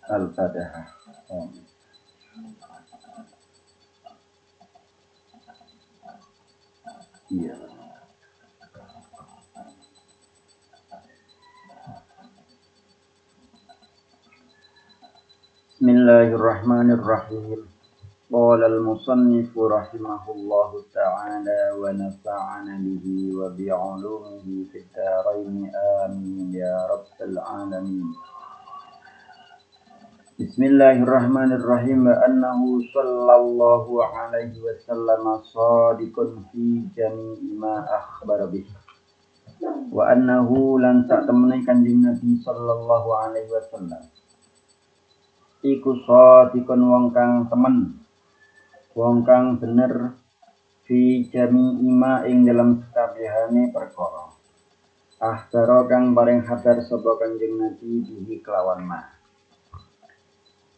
Al-Fatihah. Iya. Bismillahirrahmanirrahim. Qala al-musannif rahimahullahu ta'ala wa nafa'ana bihi wa bi'ulumihi fid dharain amin ya rabbal alamin. Bismillahirrahmanirrahim. Wa annahu sallallahu alaihi wasallam shadiqun fi jami'i ma akhbara bihi. Wa annahu lan sak temene Kanjeng Nabi sallallahu alaihi wasallam iku shadiqun wong kang temen, wong kang bener fi jami'i ma ing dalam sakabehane perkara. Akhbara kang paring kabar sapa Kanjeng Nabi bihi kelawan ma.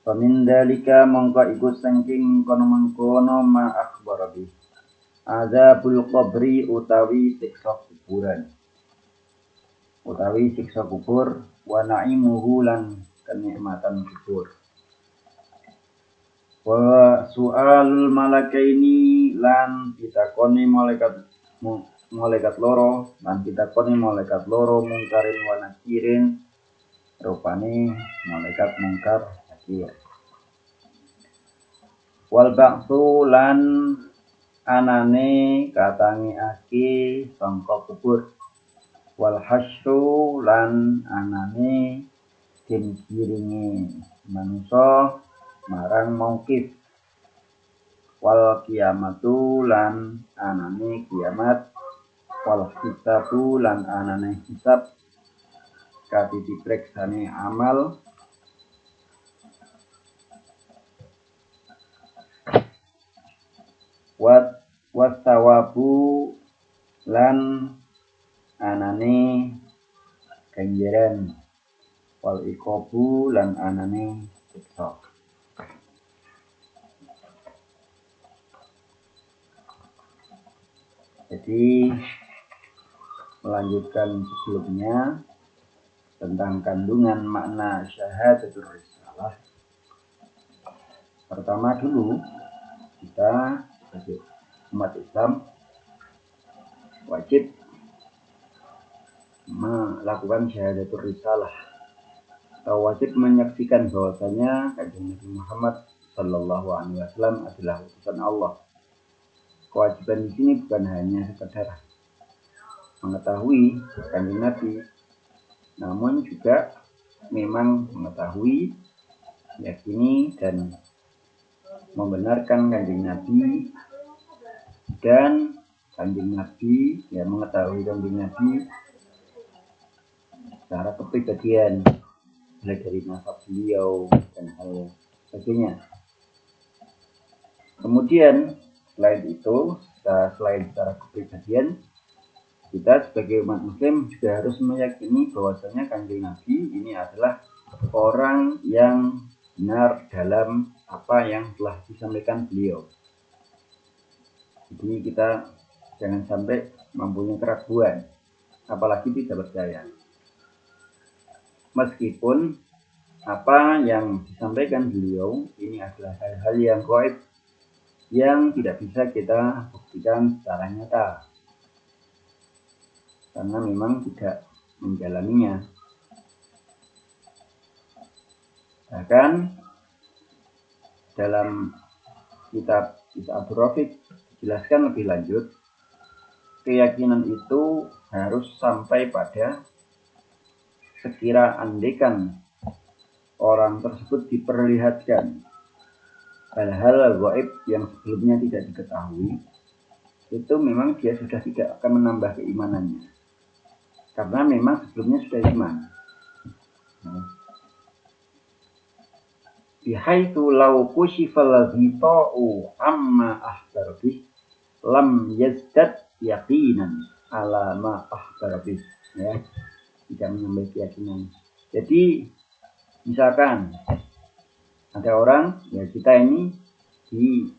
Pamin dalika mongko iku saking mengkono-mengkono ma akhbara bi azabul qabri utawi siksa kuburan, utawi siksa kubur, wa na'imuhu lan kenikmatan kubur, wa su'alul malakaini lan ditakoni malaikat loro, lan ditakoni malaikat loro mungkarin wa nakirin, rupane malaikat mungkar nakir. Wal ba'tsu lan anane katangiake sangka kubur. Wal hasyru lan anane den kiringe manusa marang mauqif. Wal kiamatu lan anane kiamat. Wal hisabu lan anane hisab kati dipreksane amal. Wasawabu lan anane ganjaran. Wal iqabu lan anane siksa. Jadi melanjutkan sebelumnya tentang kandungan makna syahadatul risalah. Pertama dulu kita sebagai umat Islam wajib melakukan syahadatul risalah atau wajib menyaksikan bahwasanya Kanjeng Nabi Muhammad sallallahu alaihi wasallam adalah utusan Allah. Kewajiban di sini bukan hanya sekedar mengetahui Kanjeng Nabi, namun juga memang mengetahui, yakini dan membenarkan Kanjeng Nabi, dan Kanjeng Nabi mengetahui Kanjeng Nabi secara kepribadian, mulai dari nasab beliau dan hal sebagainya. Kemudian selain itu, selain secara kepribadian, kita sebagai umat Muslim juga harus meyakini bahwasanya Kanjeng Nabi ini adalah orang yang benar dalam apa yang telah disampaikan beliau. Jadi kita jangan sampai mempunyai keraguan, apalagi tidak percaya. Meskipun apa yang disampaikan beliau ini adalah hal-hal yang gaib, yang tidak bisa kita buktikan secara nyata, karena memang tidak menjalaninya. Bahkan dalam kitab Abdul Rafiq dijelaskan lebih lanjut, keyakinan itu harus sampai pada sekira andekan orang tersebut diperlihatkan hal-hal gaib yang sebelumnya tidak diketahui, itu memang dia sudah tidak akan menambah keimanannya, karena memang sebelumnya sudah iman. Bihaitsu law kushifal ghita'u amma akhbar bih lam yazdad yaqinan ala ma akhbar bih, ya, tidak menambah keyakinan. Jadi misalkan ada orang, ya kita ini dikasih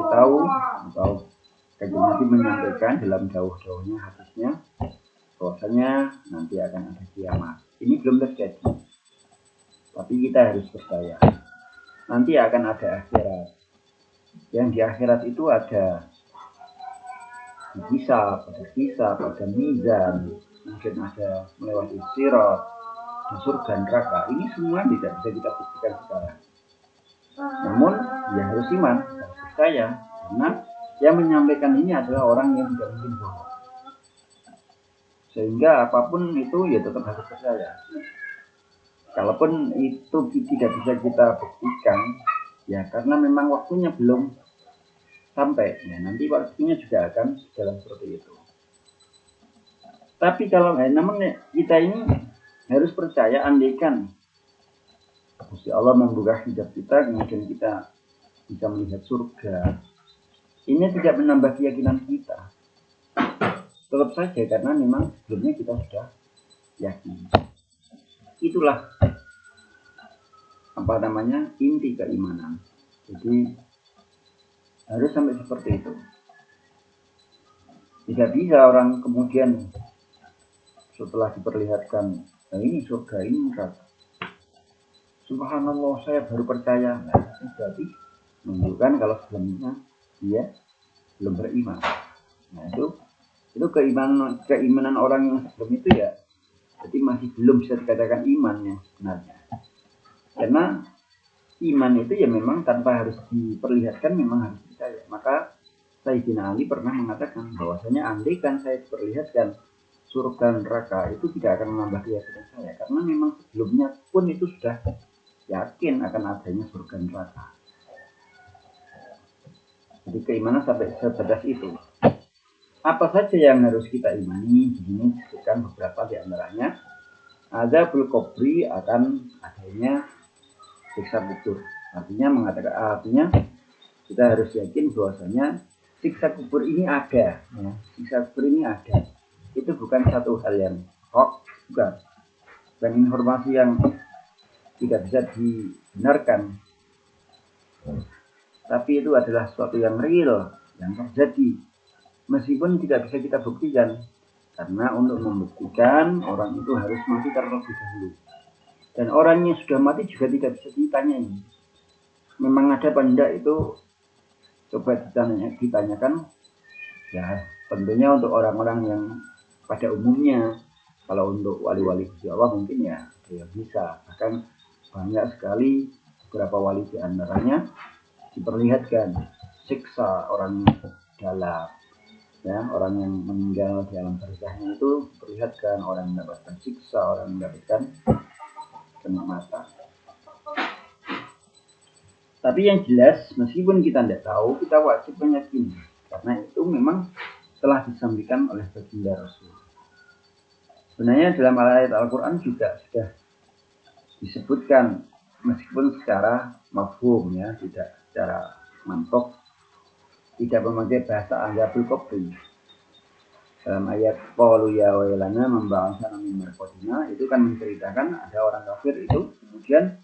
tahu atau Kanjeng Nabi menyampaikan dalam jauh-jauhnya hadisnya bahwasanya nanti akan ada kiamat. Ini belum terjadi, tapi kita harus percaya nanti akan ada akhirat. Yang di akhirat itu ada hisab, ada mizan, mungkin ada melewati sirat, ada surga neraka. Ini semua tidak bisa kita buktikan sekarang. Namun ya harus iman, harus percaya, karena yang menyampaikan ini adalah orang yang tidak mungkin bohong. Sehingga apapun itu ya tetap harus percaya. Kalaupun itu tidak bisa kita buktikan, ya karena memang waktunya belum sampai, ya nanti waktunya juga akan jalan seperti itu. Tapi kalau namun kita ini harus percaya, andaikan Gusti Allah membuka hijab kita, kemudian kita bisa melihat surga, ini tidak menambah keyakinan kita. Tetap saja karena memang sebelumnya kita sudah yakin. Itulah inti keimanan. Jadi harus sampai seperti itu. Tidak bisa orang kemudian setelah diperlihatkan, nah ini surga, ini neraka, subhanallah saya baru percaya. Nah, berarti menunjukkan kalau sebelumnya dia belum beriman. Nah itu keimanan orang yang sebelum itu ya, jadi masih belum bisa dikatakan imannya sebenarnya. Karena iman itu ya memang tanpa harus diperlihatkan, memang harus percaya. Maka Sayyidina Ali pernah mengatakan bahwasanya andaikan saya diperlihatkan surga neraka, itu tidak akan menambah keyakinan saya, karena memang sebelumnya pun itu sudah yakin akan adanya surga neraka. Jadi keimanan sampai sebatas itu. Apa saja yang harus kita imani? Di sini disebutkan beberapa di antaranya. Adzabul qabri, akan adanya siksa kubur. Artinya kita harus yakin bahwasanya siksa kubur ini ada. Ya. Siksa kubur ini ada. Itu bukan satu hal yang hoax, bukan informasi yang tidak bisa dibenarkan, tapi itu adalah sesuatu yang real, yang terjadi, meskipun tidak bisa kita buktikan, karena untuk membuktikan orang itu harus mati terlebih dahulu, dan orang yang sudah mati juga tidak bisa ditanyai memang ada apa enggak. Itu coba ditanyakan, ya tentunya untuk orang-orang yang pada umumnya. Kalau untuk wali-wali Gusti Allah mungkin ya bisa, bahkan banyak sekali beberapa wali di antaranya diperlihatkan siksa orang dalam, ya orang yang meninggal di alam barzahnya itu diperlihatkan, orang mendapatkan siksa, orang mendapatkan kenikmatan. Tapi yang jelas, meskipun kita tidak tahu, kita wajib meyakini, karena itu memang telah disampaikan oleh baginda Rasul. Sebenarnya dalam ayat Al-Quran juga sudah disebutkan, meskipun secara mafhum, ya, tidak secara mantok, tidak memakai bahasa adzabul qabri. Dalam ayat qalu ya wailana memba'atsana min marqadina, itu kan menceritakan ada orang kafir itu kemudian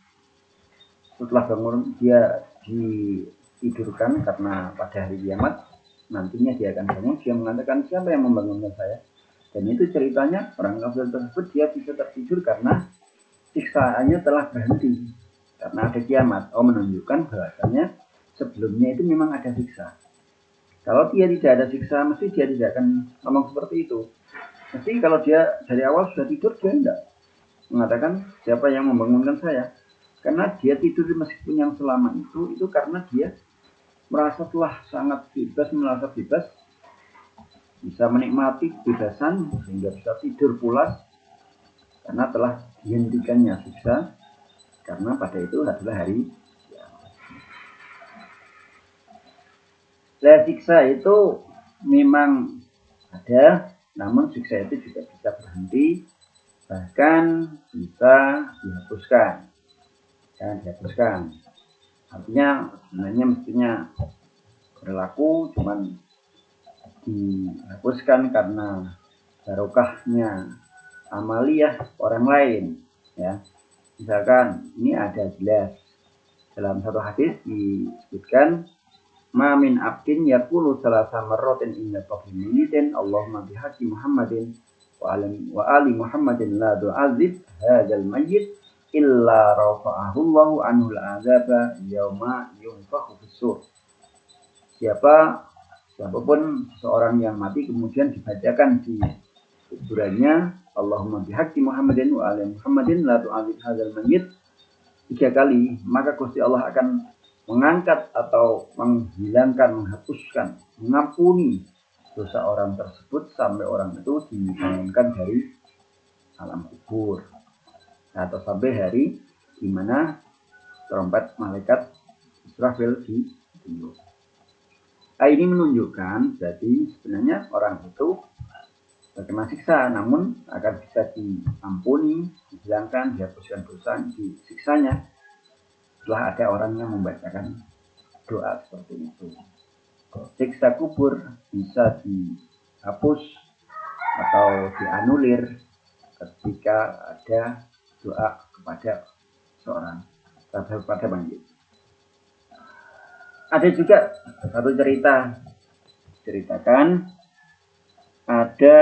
setelah bangun dia ditidurkan karena pada hari kiamat nantinya dia akan bangun, dia mengatakan siapa yang membangunkan saya. Dan itu ceritanya orang kafir tersebut dia bisa tertidur karena siksaannya telah berhenti karena ada kiamat. Menunjukkan bahwasanya sebelumnya itu memang ada siksa. Kalau dia tidak ada siksa, mesti dia tidak akan ngomong seperti itu. Mesti kalau dia dari awal sudah tidur, dia tidak mengatakan siapa yang membangunkan saya. Karena dia tidur meskipun yang selama itu karena dia merasa telah sangat bebas, merasa bebas, bisa menikmati kebebasan sehingga bisa tidur pulas karena telah dihentikannya siksa, karena pada itu adalah hari kiamat. Siksa itu memang ada, namun siksa itu juga bisa berhenti, bahkan bisa dihapuskan. Artinya sebenarnya mestinya berlaku, cuman dihapuskan karena barokahnya amaliyah orang lain, ya. Misalkan ini ada jelas dalam satu hadis disebutkan ma min abdin yaqulu salasa marratin inna taqimidin Allahumma bihaqi Muhammadin wa ali Muhammadin la tu'adzib hadzal mayyit illa rafa'ahu Allahu anhu al-'adzaba yauma yunfakhu fis-sur. Siapapun seorang yang mati kemudian dibacakan di kuburannya Allahumma bihaqqi Muhammadin wa ali Muhammadin la tu'adzib hadzal mayyit 3 kali, maka Gusti Allah akan mengangkat atau menghilangkan, menghapuskan, mengampuni dosa orang tersebut sampai orang itu dibangunkan dari alam kubur atau sampai hari di mana trompet malaikat Israfil ditiup. Ini menunjukkan jadi sebenarnya orang itu terkena siksa, namun akan bisa diampuni, dihilangkan, dihapuskan dosa, disiksanya setelah ada orang yang membacakan doa seperti itu. Siksa kubur bisa dihapus atau dianulir ketika ada doa kepada seorang kepada mayit. Ada juga satu ceritakan ada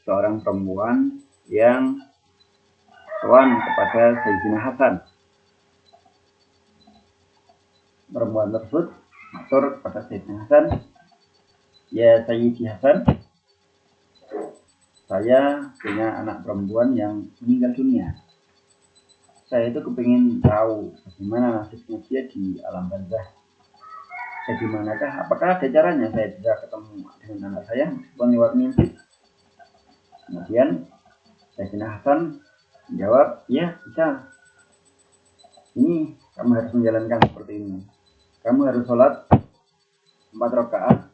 seorang perempuan yang sowan kepada Sayyidina Hasan. Perempuan tersebut matur kepada Sayyidina Hasan, ya Sayyidi Hasan, saya punya anak perempuan yang meninggal dunia. Saya itu kepingin tahu bagaimana nasibnya dia di alam barzakh. Bagaimanakah? Apakah ada caranya saya bisa ketemu dengan anak saya meskipun lewat mimpi? Kemudian Sayyidina Hasan menjawab, ya bisa. Ini kamu harus menjalankan seperti ini. Kamu harus sholat 4 rakaat.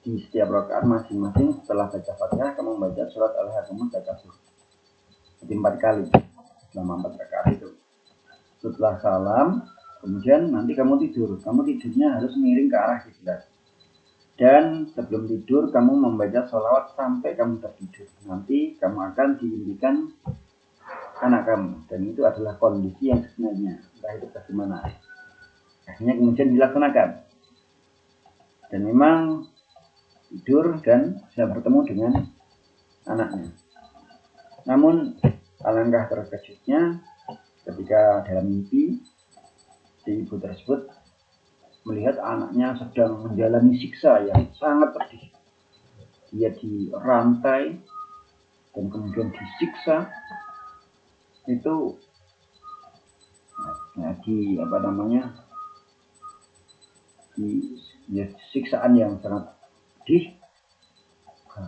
Di setiap rakaat masing-masing setelah baca Fatihah kamu membaca surat Al-Haqqah Takasur. Jadi 4 kali selama 4 rakaat itu. Setelah salam, kemudian nanti kamu tidur. Kamu tidurnya harus miring ke arah kiblat. Dan sebelum tidur kamu membaca sholawat sampai kamu tertidur. Nanti kamu akan diimpikan anak kamu. Dan itu adalah kondisi yang sebenarnya. Entah itu bagaimana. Akhirnya kemudian dilaksanakan. Dan memang tidur dan bisa bertemu dengan anaknya. Namun alangkah terkejutnya ketika dalam mimpi si ibu tersebut melihat anaknya sedang menjalani siksa yang sangat pedih. Dia dirantai dan kemudian disiksa. Itu siksaan yang sangat pedih.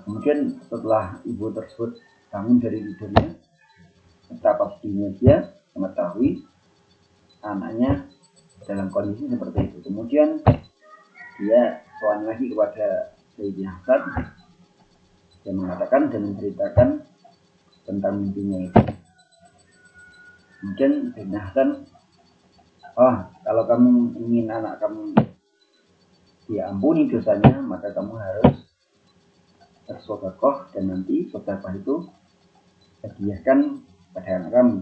Kemudian setelah ibu tersebut bangun dari tidurnya, betapa sedihnya dia mengetahui anaknya dalam kondisi seperti itu. Kemudian dia sowan lagi kepada Sayyidina Hasan dan mengatakan dan menceritakan tentang mimpinya itu. Kemudian Sayyidina Hasan, kalau kamu ingin anak kamu diampuni dosanya, maka kamu harus bersedekah dan nanti sedekah itu hadiahkan pada anak kamu.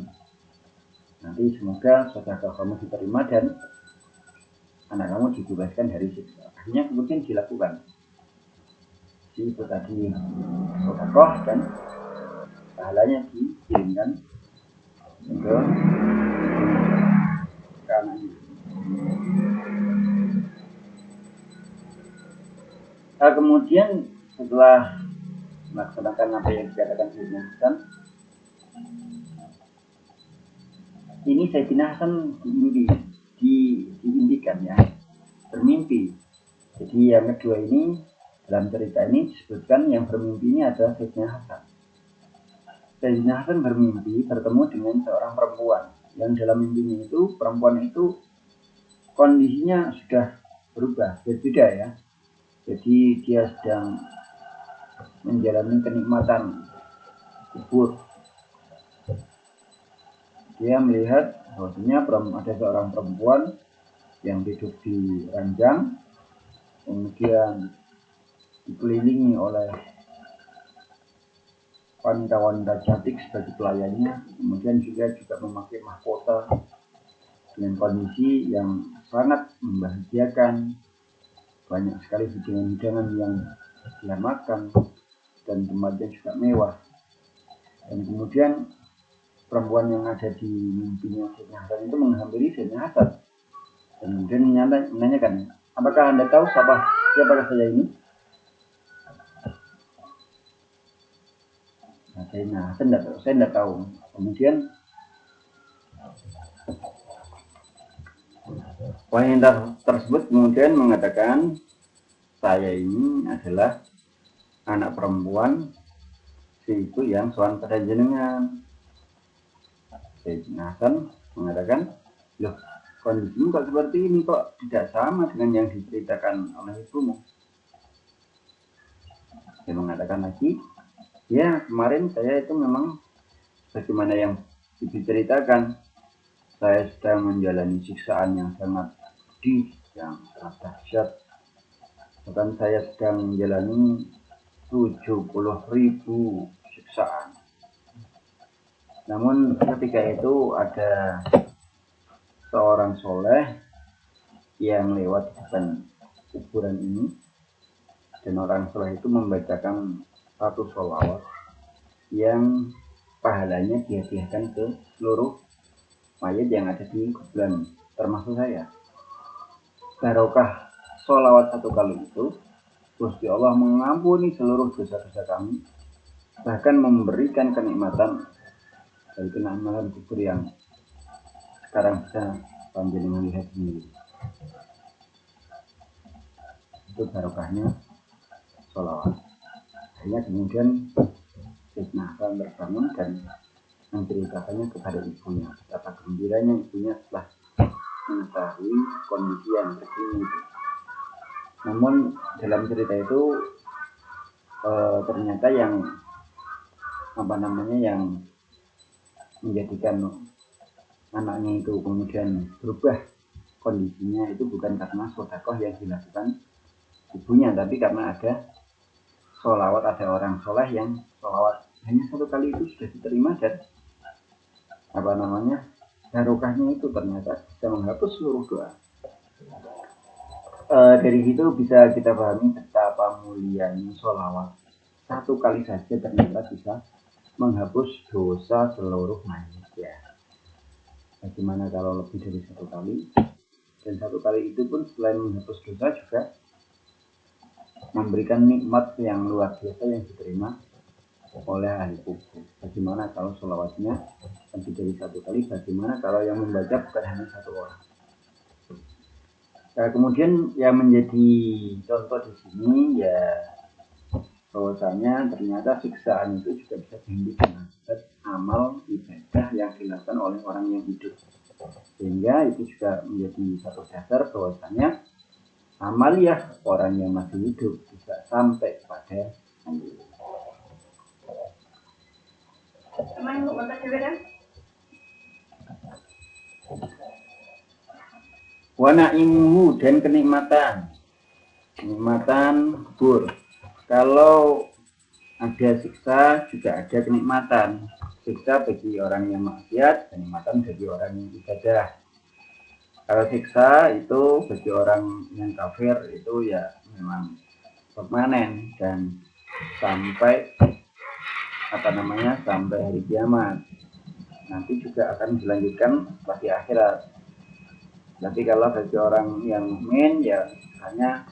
Nanti semoga sedekah kamu diterima dan anak kamu dibebaskan dari siksa. Akhirnya kemudian dilakukan. Si ibu tadi sedekah dan pahalanya dikirimkan ke anaknya. Kemudian setelah melaksanakan apa yang dikatakan Sayyidina Hasan, ini Sayyidina Hasan diimpikan ya, bermimpi. Jadi yang kedua ini dalam cerita ini disebutkan yang bermimpi ini adalah Sayyidina Hasan. Sayyidina Hasan bermimpi bertemu dengan seorang perempuan yang dalam mimpinya itu perempuan itu kondisinya sudah berubah, berbeda ya. Jadi dia sedang menjalani kenikmatan kubur. Dia melihat bahwasanya ada seorang perempuan yang duduk di ranjang, kemudian dikelilingi oleh wanita-wanita cantik sebagai pelayannya, kemudian juga memakai mahkota dengan kondisi yang sangat membahagiakan, banyak sekali hidangan-hidangan yang dia makan, dan tempatnya juga mewah. Dan kemudian perempuan yang ada di mimpinya Sayyidina Hasan itu menghampiri Sayyidina Hasan dan kemudian menanyakan, apakah Anda tahu siapakah saya ini? Nah, Sayyidina Hasan tidak tahu, saya tidak tahu. Kemudian wanita tersebut kemudian mengatakan, saya ini adalah anak perempuan si itu yang sowan pada jenengan. Sayyidina Hasan mengatakan, loh, kondisimu kok seperti ini, kok tidak sama dengan yang diceritakan oleh ibumu. Dia mengatakan lagi, ya kemarin saya itu memang bagaimana yang diceritakan, saya sedang menjalani siksaan yang sangat pedih, yang sangat dahsyat. Bahkan saya sedang menjalani 70.000 siksaan. Namun ketika itu ada seorang soleh yang lewat di depan kuburan ini, dan orang soleh itu membacakan satu sholawat yang pahalanya dihadiahkan ke seluruh mayat yang ada di kuburan, termasuk saya. Barokah sholawat satu kali itu, Gusti Allah mengampuni seluruh dosa-dosa kami, bahkan memberikan kenikmatan dari kenikmatan kubur yang sekarang bisa panjenengan lihat sendiri. Itu barokahnya sholawat. Akhirnya kemudian Sayyidina Hasan terbangun dan menceritakannya kepada ibunya. Betapa gembiranya ibunya setelah mengetahui kondisi yang begini. Namun dalam cerita itu ternyata yang yang menjadikan anaknya itu kemudian berubah kondisinya itu bukan karena sedekah yang dilakukan ibunya, tapi karena ada sholawat, ada orang soleh yang sholawat hanya satu kali itu sudah diterima, dan barokahnya itu ternyata bisa menghapus seluruh doa. Dari situ bisa kita pahami betapa mulianya sholawat. Satu kali saja ternyata bisa menghapus dosa seluruh manusia. Bagaimana kalau lebih dari satu kali? Dan satu kali itu pun selain menghapus dosa juga memberikan nikmat yang luar biasa yang diterima oleh ahli kubur. Bagaimana kalau sholawatnya lebih dari satu kali? Bagaimana kalau yang membaca bukan hanya satu orang? Nah, kemudian yang menjadi contoh di sini ya bahwasanya ternyata siksaan itu juga bisa dihentikan dengan amal ibadah yang dilakukan oleh orang yang hidup, sehingga itu juga menjadi satu dasar bahwasanya amaliyah orang yang masih hidup bisa sampai pada wanaimuhu, dan kenikmatan kubur. Kalau ada siksa juga ada kenikmatan. Siksa bagi orang yang maksiat, kenikmatan bagi orang yang ibadah. Kalau siksa itu bagi orang yang kafir itu ya memang permanen dan sampai sampai hari kiamat. Nanti juga akan dilanjutkan di akhirat. Tapi kalau bagi orang yang mukmin ya hanya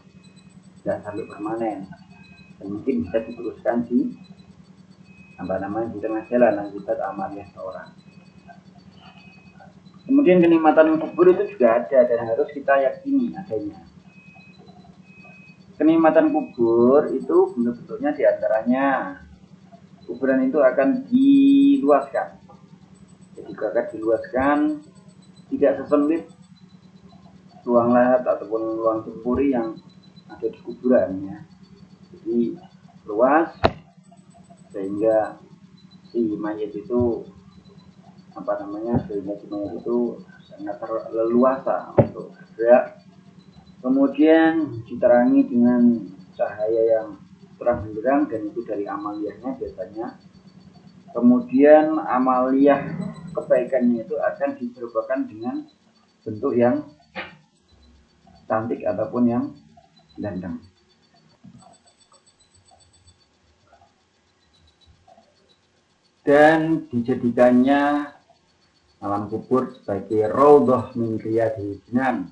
tidak sampai permanen, dan mungkin bisa diteruskan di di tengah jalan akibat amalnya seorang. Kemudian kenikmatan kubur itu juga ada dan harus kita yakini adanya. Kenikmatan kubur itu bentuk-bentuknya diantaranya kuburan itu akan diluaskan. Jadi akan diluaskan, tidak sesempit ruang lahat ataupun ruang tempuri yang ada di kuburan ya. Jadi luas sehingga si mayat itu sangat leluasa untuk bergerak. Kemudian diterangi dengan cahaya yang terang benderang, dan itu dari amaliyahnya biasanya. Kemudian amaliyah kebaikannya itu akan diserbakan dengan bentuk yang cantik ataupun yang ganteng. dan dijadikannya alam kubur sebagai raudhah min riyadil jinan,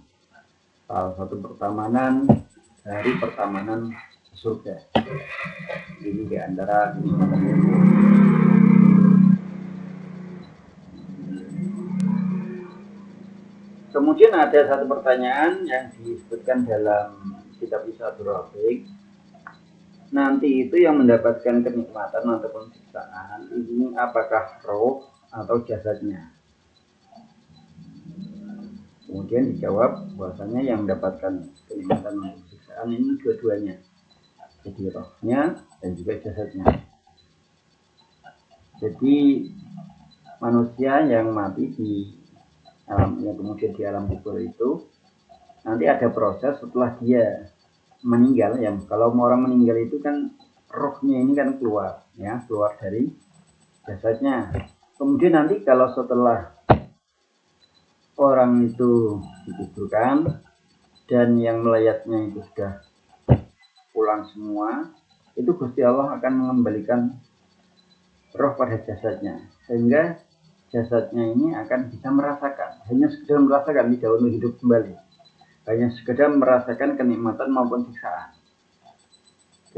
salah satu pertamanan dari pertamanan surga. Ini di antara kemudian ada satu pertanyaan yang disebutkan dalam kitab Isatul Rafiq. Nanti itu yang mendapatkan kenikmatan ataupun siksaan ini apakah roh atau jasadnya? Kemudian dijawab bahwasanya yang mendapatkan kenikmatan atau siksaan ini dua-duanya, jadi rohnya dan juga jasadnya. Jadi manusia yang mati di alam, yang kemudian di alam kubur itu nanti ada proses setelah dia meninggal. Ya, kalau orang meninggal itu kan rohnya ini kan keluar, ya, keluar dari jasadnya. Kemudian nanti kalau setelah orang itu dikuburkan dan yang melayatnya itu sudah pulang semua, itu Gusti Allah akan mengembalikan roh pada jasadnya, sehingga jasadnya ini akan bisa merasakan, hanya sekedar merasakan, tidak untuk hidup kembali, hanya sekedar merasakan kenikmatan maupun siksaan.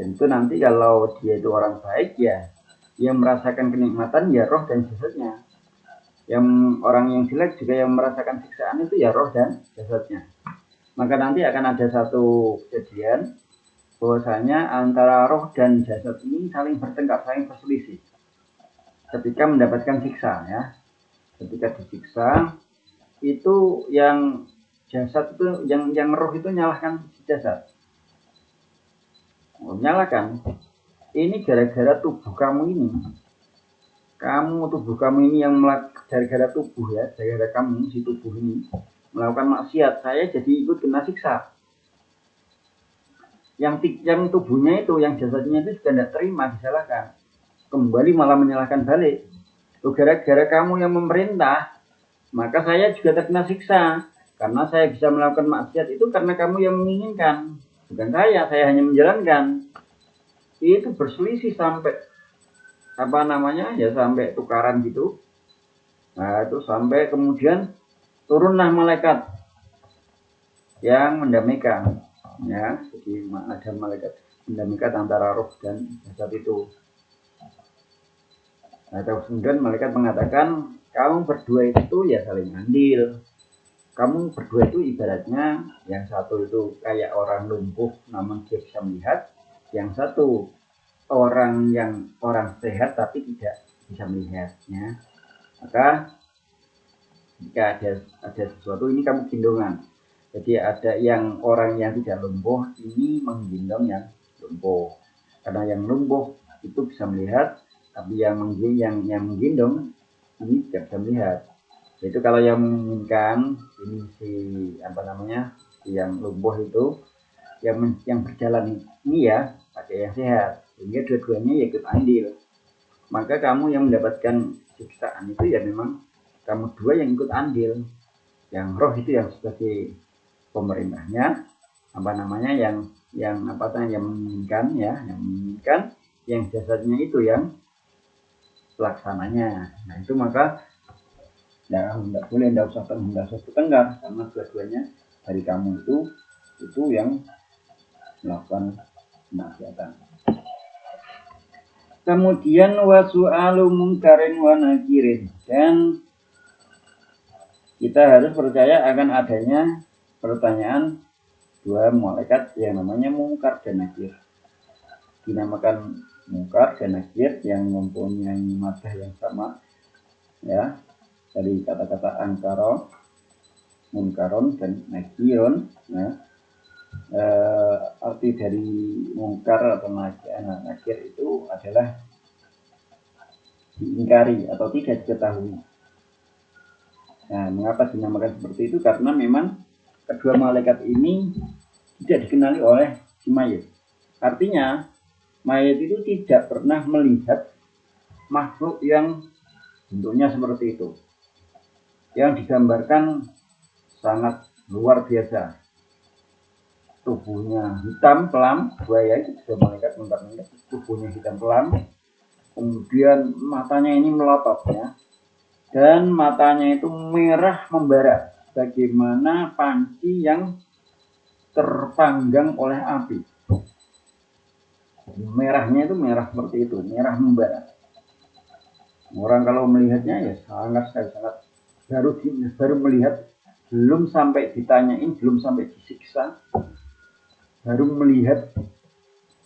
Dan itu nanti kalau dia itu orang baik, ya yang merasakan kenikmatan ya roh dan jasadnya. Yang orang yang jelek juga yang merasakan siksaan itu ya roh dan jasadnya. Maka nanti akan ada satu kejadian bahwasanya antara roh dan jasad ini saling bertengkar, saling berselisih ketika mendapatkan siksa, ya. Ketika disiksa itu yang jasad itu, yang roh itu nyalahkan jasad. Menyalahkan, ini gara-gara tubuh kamu ini. Tubuh kamu ini yang gara-gara tubuh, ya, gara-gara kamu si tubuh ini melakukan maksiat, saya jadi ikut kena siksa. Yang tubuhnya itu, yang jasadnya itu sudah tidak terima, disalahkan, kembali malah menyalahkan balik. Gara-gara kamu yang memerintah, maka saya juga terkena siksa. Karena saya bisa melakukan maksiat itu karena kamu yang menginginkan, bukan saya hanya menjalankan. Itu berselisih sampai sampai tukaran gitu. Nah, itu sampai kemudian turunlah malaikat yang mendamaikan, ya. Jadi ada malaikat mendamaikan antara roh dan jasad itu. Nah, kemudian malaikat mengatakan, kamu berdua itu ya saling andil. Kamu berdua itu ibaratnya yang satu itu kayak orang lumpuh namun dia bisa melihat, yang satu orang sehat tapi tidak bisa melihatnya. Maka jika ada sesuatu ini kamu gendongan. Jadi ada yang orang yang tidak lumpuh ini menggendong yang lumpuh. Karena yang lumpuh itu bisa melihat, tapi yang menggendong ini tidak bisa melihat. Itu kalau yang menginginkan ini yang lumpuh itu yang berjalan ini ya pakai yang sehat, sehingga dua-duanya ya ikut andil. Maka kamu yang mendapatkan siksaan itu ya memang kamu dua yang ikut andil. Yang roh itu yang sebagai pemerintahnya, yang menginginkan, ya, yang menginginkan, yang jasadnya itu yang pelaksananya. Nah, itu maka tidak boleh, tidak usah bertengkar, karena dua-duanya dari kamu itu yang melakukan kemaksiatan. Kemudian wasu'alu mungkarin wa nakirin, dan kita harus percaya akan adanya pertanyaan dua malaikat yang namanya mungkar dan nakir. Dinamakan mungkar dan nakir yang mempunyai madah yang sama, ya, dari kata-kata angkara, munkaron dan nakirun. Nah, arti dari mungkar atau nakir itu adalah diingkari atau tidak diketahui. Nah, mengapa dinamakan seperti itu? Karena memang kedua malaikat ini tidak dikenali oleh si mayit. Artinya mayit itu tidak pernah melihat makhluk yang bentuknya seperti itu, yang digambarkan sangat luar biasa. Tubuhnya hitam kelam, buaya itu juga malaikat mungkar, tubuhnya hitam kelam, kemudian matanya ini melotot ya, dan matanya itu merah membara, bagaimana panci yang terpanggang oleh api. Merahnya itu merah seperti itu, merah membara. Orang kalau melihatnya ya sangat baru melihat, belum sampai ditanyain, belum sampai disiksa, baru melihat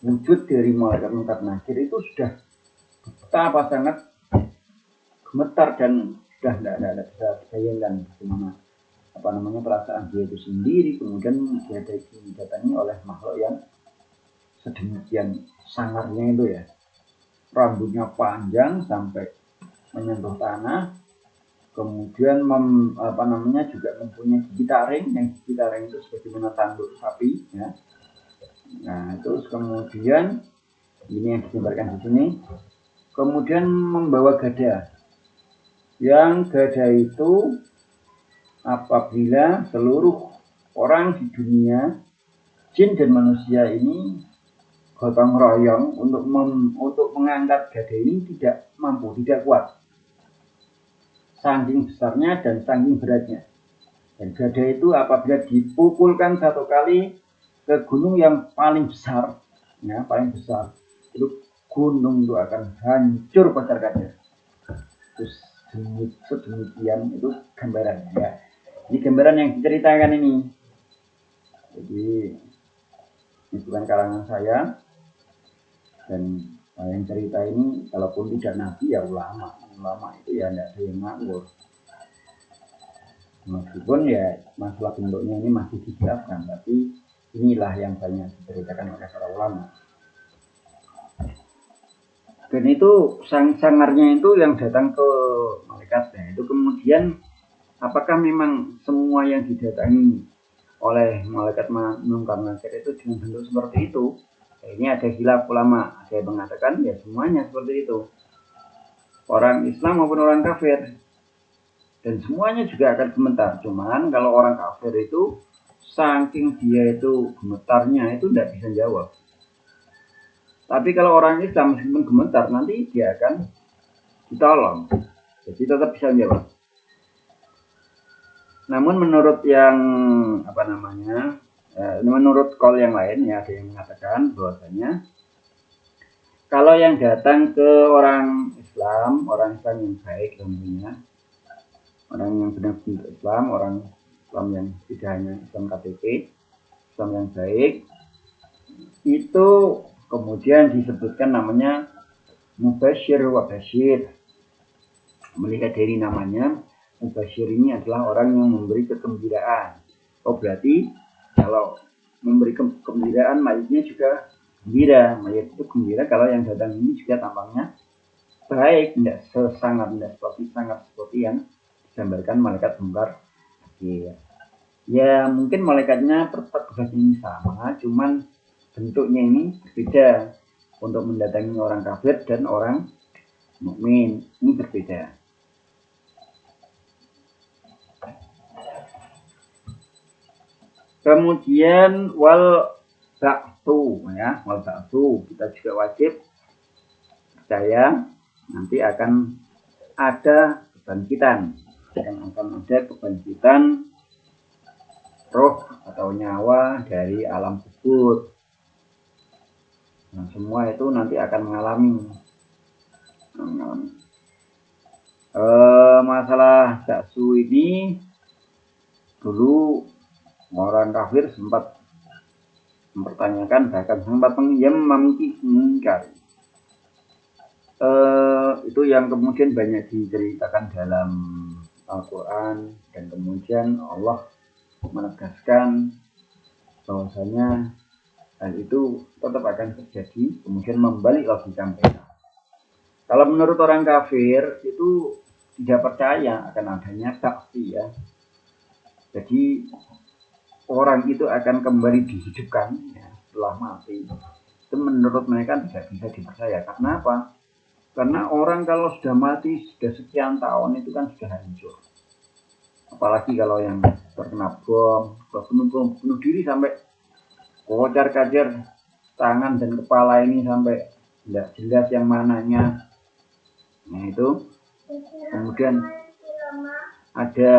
wujud dari malaikat nakir itu sudah betapa sangat gemetar dan sudah tidak bisa bayangkan bagaimana perasaan dia itu sendiri, kemudian dia didatangi oleh makhluk yang sedemikian sangarnya itu ya, rambutnya panjang sampai menyentuh tanah, kemudian juga mempunyai gigi taring, yang gigi taring itu sebagaimana tanduk sapi ya. Nah terus kemudian ini yang digambarkan di sini, kemudian membawa gada, yang gada itu apabila seluruh orang di dunia, jin dan manusia ini gotong royong untuk mengangkat gada ini tidak mampu, tidak kuat, saking besarnya dan saking beratnya. Dan gada itu apabila dipukulkan satu kali ke gunung yang paling besar, ya paling besar, itu gunung itu akan hancur kocar-kacir. Terus sedemikian itu gambarannya ya. Ini gambaran yang diceritakan ini. Jadi ini bukan karangan saya, dan yang cerita ini kalaupun tidak nabi ya ulama itu ya tidak ada yang ngawur, meskipun ya masalah bentuknya ini masih dijelaskan, tapi inilah yang banyak diceritakan oleh para ulama. Dan itu sangarnya itu yang datang ke malaikatnya itu, kemudian apakah memang semua yang didatangi oleh malaikat mungkar nakir itu dengan bentuk seperti itu? Ini ada khilaf ulama, ada yang mengatakan ya semuanya seperti itu, orang Islam maupun orang kafir, dan semuanya juga akan gemetar. Cuman kalau orang kafir itu saking dia itu gemetarnya itu tidak bisa jawab. Tapi kalau orang Islam meskipun gemetar nanti dia akan ditolong, jadi tetap bisa jawab. Namun menurut yang menurut call yang lain ya, ada yang mengatakan bahwasanya kalau yang datang ke orang Islam yang baik tentunya, orang yang benar-benar Islam, orang Islam yang tidak hanya Islam KTP, Islam yang baik, itu kemudian disebutkan namanya Mubasyir wa Basyir. Melihat dari namanya, Mubasyir ini adalah orang yang memberi kegembiraan. Oh berarti kalau memberi kegembiraan, mayitnya juga gembira. Mayit itu gembira kalau yang datang ini juga tampaknya baik, tidak seperti yang digambarkan malaikat mungkar. Ya mungkin malaikatnya tugasnya ini sama, cuman bentuknya ini berbeda. Untuk mendatangi orang kafir dan orang mukmin ini berbeda. Kemudian wal ba'tsu ya, wal ba'tsu kita juga wajib percaya nanti akan ada kebangkitan, roh atau nyawa dari alam kubur. Nah, semua itu nanti akan mengalami. Masalah ba'tsu ini dulu orang kafir sempat mempertanyakan, bahkan sempat mengingkari. Itu yang kemudian banyak diceritakan dalam Al-Quran, dan kemudian Allah menegaskan bahwasanya hal itu tetap akan terjadi, kemudian membalik logika mereka. Kalau menurut orang kafir itu tidak percaya akan adanya saksi ya. Jadi orang itu akan kembali dihidupkan ya, setelah mati. Itu menurut mereka tidak bisa dipercaya. Karena apa? Karena orang kalau sudah mati sudah sekian tahun itu kan sudah hancur. Apalagi kalau yang terkena bom, bunuh diri sampai kocar-kacir tangan dan kepala ini sampai tidak jelas yang mananya. Nah itu kemudian ada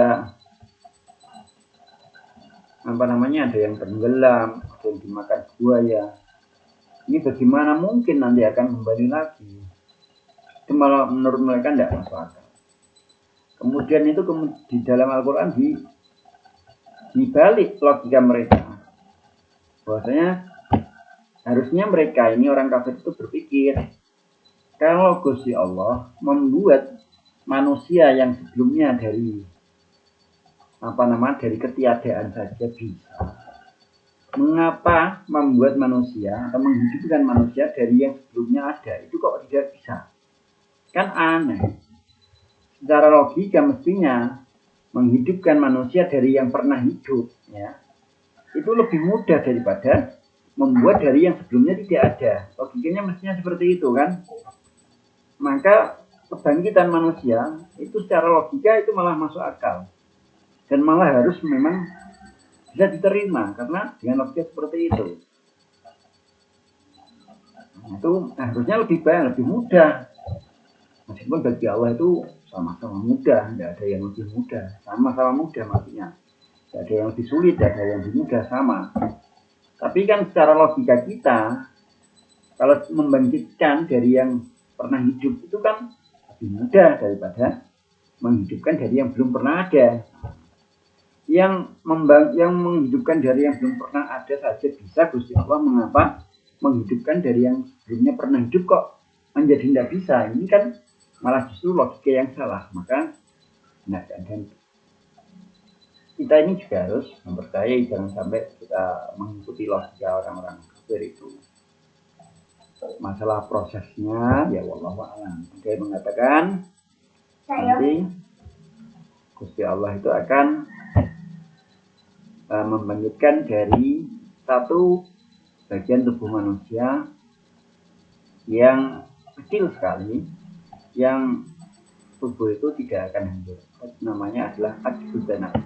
ada yang tenggelam, ada yang dimakan buaya. Ini bagaimana mungkin nanti akan kembali lagi? Itu malah menurut mereka tidak masuk akal. Kemudian itu di dalam Al-Quran dibalik logika mereka, bahwasanya harusnya mereka ini orang kafir itu berpikir, kalau Gusti Allah membuat manusia yang sebelumnya dari ketiadaan saja bisa, mengapa membuat manusia atau menghidupkan manusia dari yang sebelumnya ada itu kok tidak bisa? Kan aneh. Secara logika mestinya menghidupkan manusia dari yang pernah hidup, ya, itu lebih mudah daripada membuat dari yang sebelumnya tidak ada. Logikanya mestinya seperti itu kan. Maka kebangkitan manusia itu secara logika itu malah masuk akal dan malah harus memang bisa diterima karena dengan logika seperti itu harusnya lebih baik, lebih mudah. Meskipun bagi Allah itu sama-sama mudah, tidak ada yang lebih mudah, sama-sama mudah maksudnya. Tidak ada yang lebih sulit, tidak ada yang lebih mudah, sama. Tapi kan secara logika kita, kalau membangkitkan dari yang pernah hidup itu kan lebih mudah daripada menghidupkan dari yang belum pernah ada. Yang menghidupkan dari yang belum pernah ada saja bisa, Gusti Allah mengapa menghidupkan dari yang sebelumnya pernah hidup kok menjadi tidak bisa? Ini kan malah justru logika yang salah. Maka dan kita ini juga harus mempercayai, jangan sampai kita mengikuti logika orang-orang kafir itu. Masalah prosesnya ya wallahu a'lam. Ada yang mengatakan nanti Gusti Allah itu akan membangkitkan dari satu bagian tubuh manusia yang kecil sekali, yang tubuh itu tidak akan hancur. Namanya adalah ajbudanab.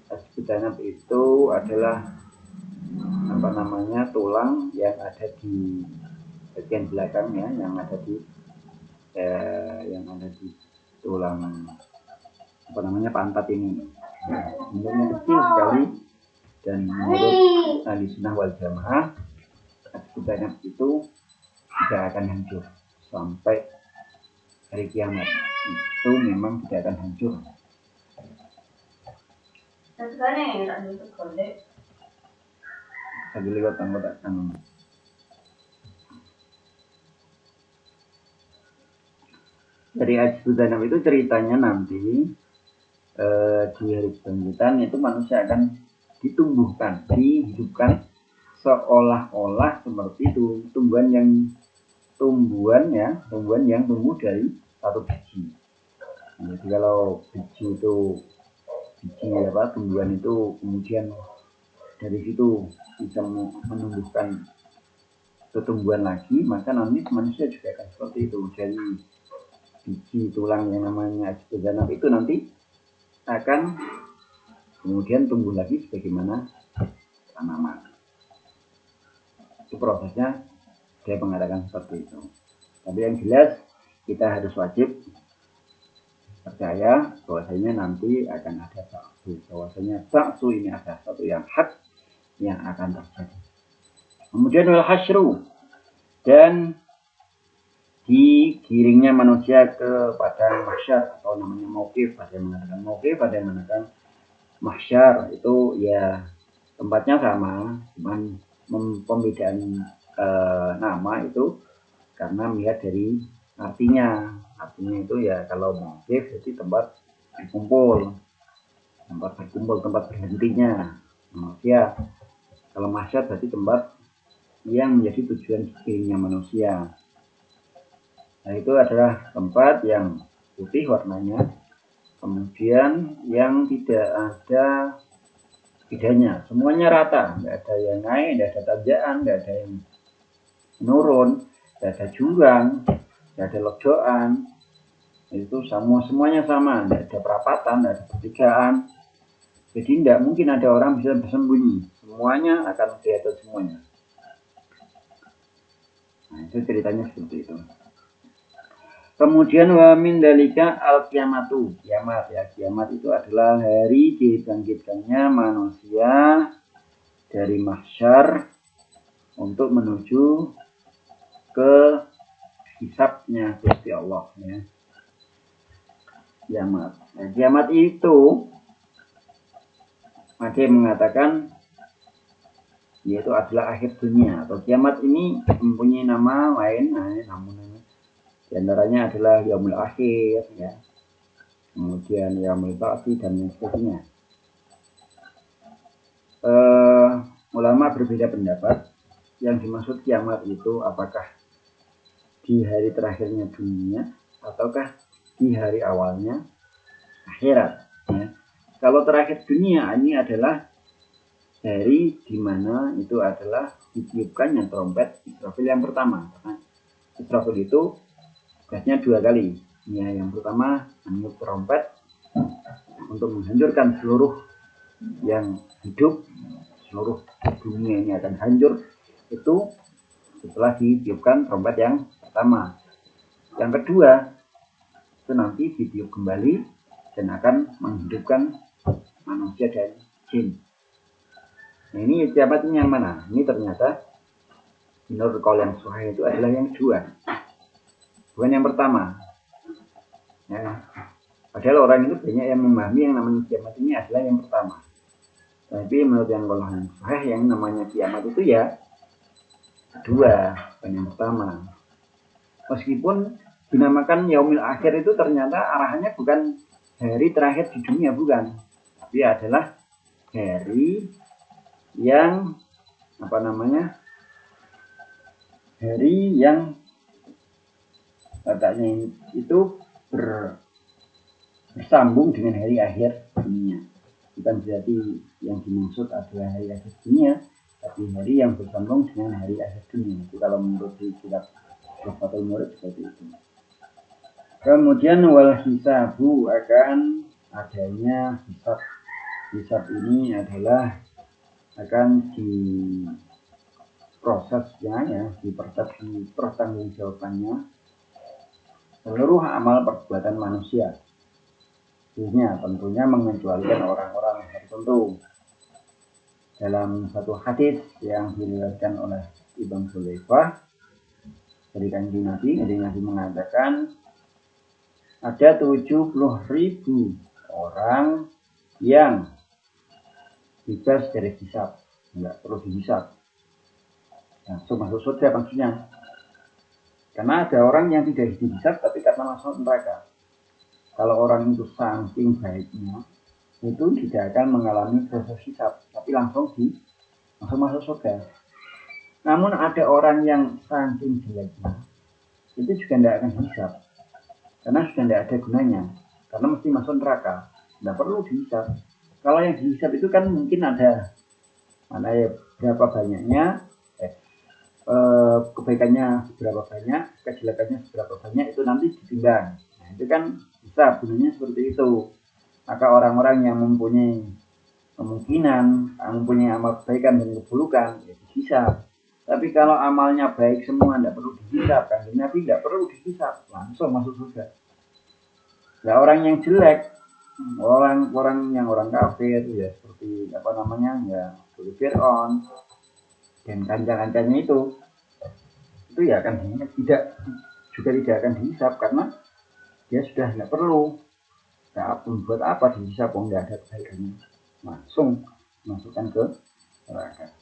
Ajbudanab itu adalah tulang yang ada di bagian belakangnya, yang ada di tulang pantat ini. Bentuknya kecil sekali dan menurut ahli sunnah wal jamaah ajbudanab itu tidak akan hancur sampai hari kiamat. Itu memang tidak akan hancur. Lagi lewat anggota kan. Dari ajbudanab itu ceritanya nanti di hari kebangkitan itu manusia akan ditumbuhkan, dihidupkan seolah-olah seperti itu tumbuhan yang tumbuh dari satu biji. Jadi kalau tumbuhan itu kemudian dari situ bisa menumbuhkan tumbuhan lagi, maka nanti manusia juga akan seperti itu. Dari biji tulang yang namanya ajbudanab itu nanti akan kemudian tumbuh lagi sebagaimana tanaman. Itu prosesnya, dia mengatakan seperti itu. Tapi yang jelas kita harus wajib percaya bahwasanya nanti akan ada ba'su, bahwasanya ba'su ini ada satu yang hak yang akan terjadi. Kemudian wal hasyru, dan digiringnya manusia kepada mahsyar atau namanya mauqif. Ada yang mengatakan mauqif, ada yang mengatakan mahsyar. Itu ya tempatnya sama, cuman pembedaan nama itu karena melihat dari artinya itu ya, kalau mauqif jadi tempat berkumpul, tempat berhentinya manusia. Kalau mahsyar berarti tempat yang menjadi tujuan digiringnya manusia. Nah, itu adalah tempat yang putih warnanya, kemudian yang tidak ada bedanya, semuanya rata, tidak ada yang naik, tidak ada tanjakan, tidak ada yang menurun, tidak ada jurang, tidak ada lojokan. Itu semuanya sama, tidak ada perapatan, tidak ada pertigaan. Jadi tidak mungkin ada orang bisa bersembunyi, semuanya akan kelihatan semuanya. Nah, itu ceritanya seperti itu. Kemudian wa min dalika al kiamatu, kiamat ya. Kiamat itu adalah hari dibangkitkannya manusia dari mahsyar untuk menuju ke hisabnya Gusti Allah ya. Kiamat. Nah, kiamat itu ada yang mengatakan yaitu adalah akhir dunia atau kiamat ini mempunyai nama lain, namun di antaranya adalah yaumul akhir ya. Kemudian yaumul ba'tsi dan lain sebagainya. Ulama berbeda pendapat. Yang dimaksud kiamat itu apakah di hari terakhirnya dunia ataukah di hari awalnya akhirat ya. Kalau terakhir dunia ini adalah hari di mana itu adalah ditiupkannya trompet Israfil yang pertama. Israfil itu tugasnya 2 kali ya. Yang pertama meniup trompet untuk menghancurkan seluruh yang hidup, seluruh dunia ini akan hancur itu setelah ditiupkan trompet yang pertama. Yang kedua itu nanti ditiup kembali dan akan menghidupkan manusia dan jin. Nah, ini kiamat ini yang mana? Ini ternyata menurut kaul yang sahih itu adalah yang kedua, bukan yang pertama ya. Padahal orang itu banyak yang memahami yang namanya kiamat ini adalah yang pertama. Tapi menurut yang kaul yang sahih yang namanya kiamat itu ya kedua, bukan yang pertama. Meskipun dinamakan yaumil akhir itu ternyata arahannya bukan hari terakhir di dunia, bukan, tapi adalah hari yang hari yang katanya itu bersambung dengan hari akhir dunia. Bukan berarti yang dimaksud adalah hari akhir dunia, tapi hari yang bersambung dengan hari akhir dunia. Itu kalau menurut di kitab Tuhfatul Murid seperti itu. Kemudian wal hisabu, akan adanya hisab. Hisab ini adalah akan diprosesnya ya, dipertanggungjawabannya seluruh amal perbuatan manusia. Tentunya mengecualikan orang-orang tertentu. Dalam satu hadis yang diriwayatkan oleh Ibnu Hudzaifah dari Kanjeng Nabi mengatakan ada 70.000 orang yang bebas dari hisab, nggak perlu dihisab, langsung masuk surga maksudnya. Karena ada orang yang tidak dihisab tapi karena masuk neraka. Kalau orang itu saking baiknya itu tidak akan mengalami proses hisab, tapi langsung masuk surga. Namun ada orang yang saking jeleknya itu juga tidak akan hisab, karena sudah tidak ada gunanya, karena mesti masuk neraka, tidak perlu dihisab. Kalau yang dihisab itu kan mungkin ada mana ya, berapa banyaknya, kebaikannya seberapa banyak, kejelekannya seberapa banyak, itu nanti ditimbang. Nah, itu kan hisab, gunanya seperti itu. Maka orang-orang yang mempunyai kemungkinan, mempunyai amal kebaikan dan keburukan, ya dihisab. Tapi kalau amalnya baik semua, tidak perlu dihisab. Kan Nabi tidak perlu dihisab, langsung masuk surga. Nah, orang yang jelek, orang kafir ya, seperti ya Fir'aun dan kancang-kancangnya itu ya akan tidak akan dihisab, karena dia sudah tidak perlu. Buat apa dihisab, nggak ada kebaikannya, langsung masukkan ke neraka.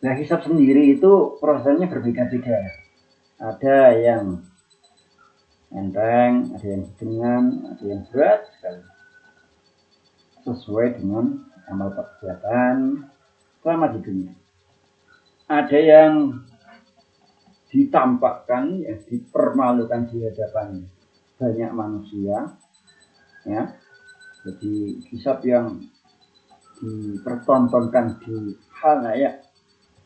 Nah, hisab sendiri itu prosesnya berbeda-beda. Ada yang enteng, ada yang sedang, ada yang berat sekali, sesuai dengan amal perbuatan selama di dunia. Ada yang ditampakkan, ya, dipermalukan di hadapan banyak manusia, ya. Jadi hisab yang dipertontonkan di halayak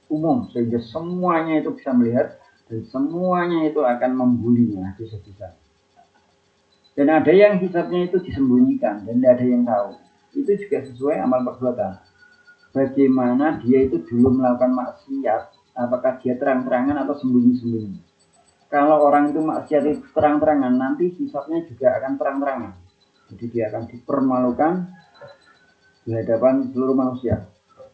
umum sehingga semuanya itu bisa melihat dan semuanya itu akan membulinya bisa-bisa. Dan ada yang hisabnya itu disembunyikan dan tidak ada yang tahu. Itu juga sesuai amal perbuatan. Bagaimana dia itu dulu melakukan maksiat Apakah dia terang-terangan atau sembunyi-sembunyi? Kalau orang itu maksiat itu terang-terangan, nanti hisabnya juga akan terang-terangan. Jadi dia akan dipermalukan di hadapan seluruh manusia.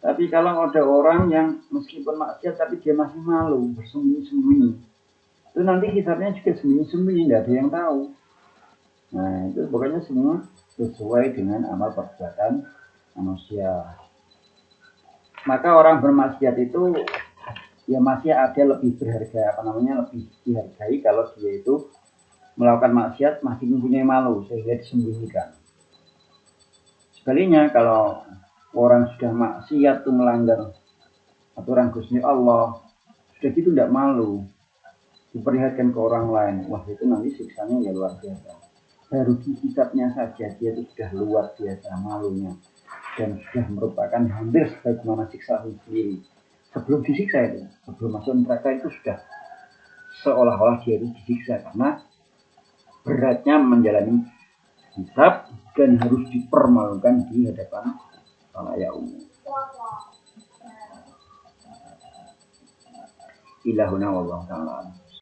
Tapi kalau ada orang yang meskipun maksiat tapi dia masih malu, bersembunyi-sembunyi, itu nanti hisabnya juga sembunyi-sembunyi, tidak ada yang tahu. Nah itu pokoknya semua sesuai dengan amal perbuatan manusia. Maka orang bermaksiat itu ya masih ada lebih berharga, lebih dihargai kalau dia itu melakukan maksiat masih mempunyai malu sehingga disembunyikan. Sebaliknya kalau orang sudah maksiat itu melanggar aturan Gusti Allah, sudah gitu tidak malu, diperlihatkan ke orang lain, wah itu nanti siksanya ya luar biasa. Baru dihisabnya saja dia itu sudah luar biasa malunya dan sudah merupakan hampir sebagaimana siksa sendiri. Sebelum disiksa itu, sebelum masuk neraka itu sudah seolah-olah dia itu disiksa karena beratnya menjalani hisab dan harus dipermalukan di hadapan khalayak umum. Ilahuna wallahu ta'ala.